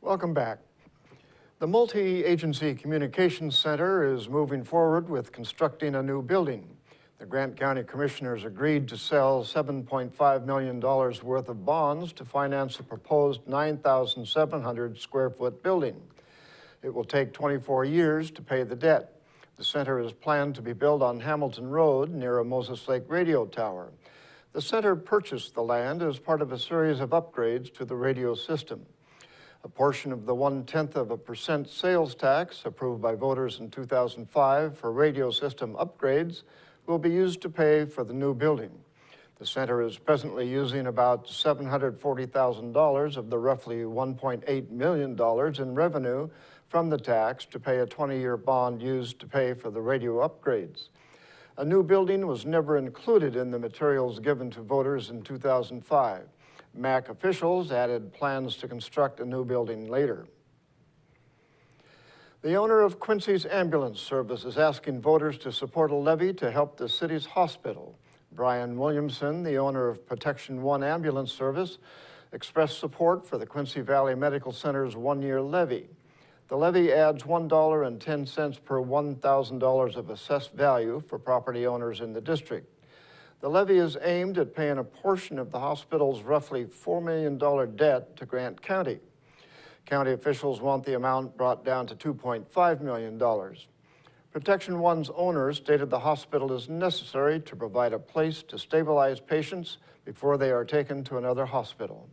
Welcome back. The Multi-Agency Communications Center is moving forward with constructing a new building. The Grant County Commissioners agreed to sell $7.5 million worth of bonds to finance a proposed 9,700 square foot building. It will take 24 years to pay the debt. The center is planned to be built on Hamilton Road near a Moses Lake radio tower. The center purchased the land as part of a series of upgrades to the radio system. A portion of the 0.1% sales tax approved by voters in 2005 for radio system upgrades will be used to pay for the new building. The center is presently using about $740,000 of the roughly $1.8 million in revenue from the tax to pay a 20-year bond used to pay for the radio upgrades. A new building was never included in the materials given to voters in 2005. MAC officials added plans to construct a new building later. The owner of Quincy's ambulance service is asking voters to support a levy to help the city's hospital. Brian Williamson, the owner of Protection One ambulance service, expressed support for the Quincy Valley Medical Center's one-year levy. The levy adds $1.10 per $1,000 of assessed value for property owners in the district. The levy is aimed at paying a portion of the hospital's roughly $4 million debt to Grant County. County officials want the amount brought down to $2.5 million. Protection One's owner stated the hospital is necessary to provide a place to stabilize patients before they are taken to another hospital.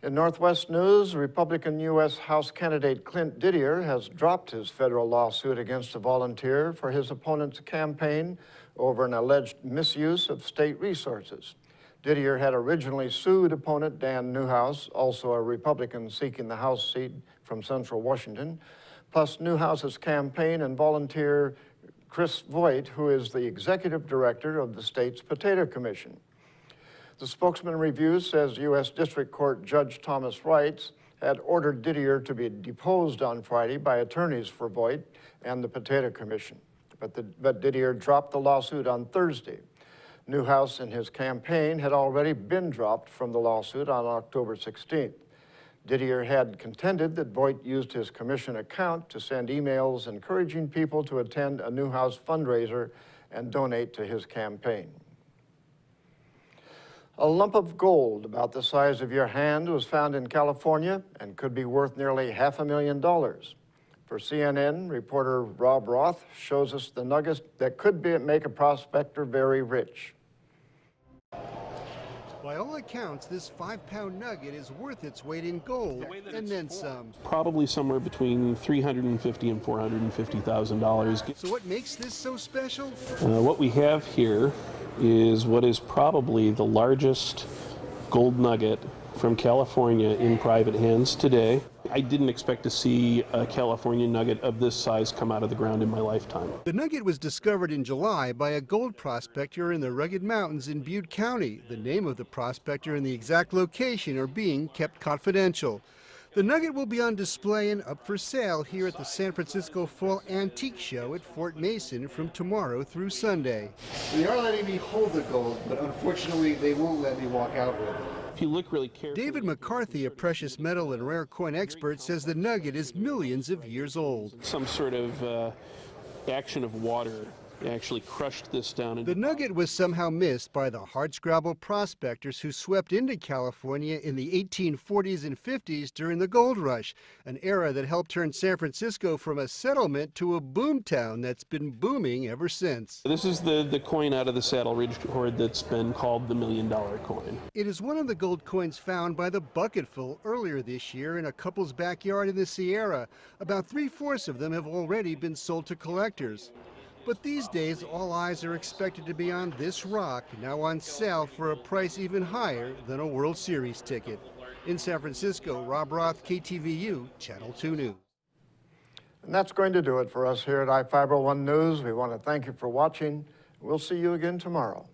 In Northwest news, Republican U.S. House candidate Clint Didier has dropped his federal lawsuit against a volunteer for his opponent's campaign over an alleged misuse of state resources. Didier had originally sued opponent Dan Newhouse, also a Republican seeking the House seat from Central Washington, plus Newhouse's campaign and volunteer Chris Voigt, who is the executive director of the state's Potato Commission. The spokesman review says U.S. District Court Judge Thomas Wright had ordered Didier to be deposed on Friday by attorneys for Voigt and the Potato Commission. But Didier dropped the lawsuit on Thursday. Newhouse and his campaign had already been dropped from the lawsuit on October 16th. Didier had contended that Voigt used his commission account to send emails encouraging people to attend a Newhouse fundraiser and donate to his campaign. A lump of gold about the size of your hand was found in California and could be worth nearly $500,000. For CNN, reporter Rob Roth shows us the nuggets that could make a prospector very rich. By all accounts, this 5-pound nugget is worth its weight in gold, and then some. Probably somewhere between $350,000 and $450,000. So what makes this so special? What we have here is what is probably the largest gold nugget from California in private hands today. I didn't expect to see a California nugget of this size come out of the ground in my lifetime. The nugget was discovered in July by a gold prospector in the rugged mountains in Butte County. The name of the prospector and the exact location are being kept confidential. The nugget will be on display and up for sale here at the San Francisco Fall Antique Show at Fort Mason from tomorrow through Sunday. They are letting me hold the gold, but unfortunately they won't let me walk out with it. If you look really carefully, David McCarthy, a precious metal and rare coin expert, says the nugget is millions of years old. some sort of action of water actually crushed this down. The nugget was somehow missed by the hardscrabble prospectors who swept into California in the 1840s and 50s during the gold rush, an era that helped turn San Francisco from a settlement to a boomtown that's been booming ever since. This is the coin out of the Saddle Ridge hoard that's been called the $1 Million coin. It is one of the gold coins found by the bucketful earlier this year in a couple's backyard in the Sierra. About 3/4 of them have already been sold to collectors. But these days, all eyes are expected to be on this rock, now on sale for a price even higher than a World Series ticket. In San Francisco, Rob Roth, KTVU, Channel 2 News. And that's going to do it for us here at iFIBER 1 News. We want to thank you for watching. We'll see you again tomorrow.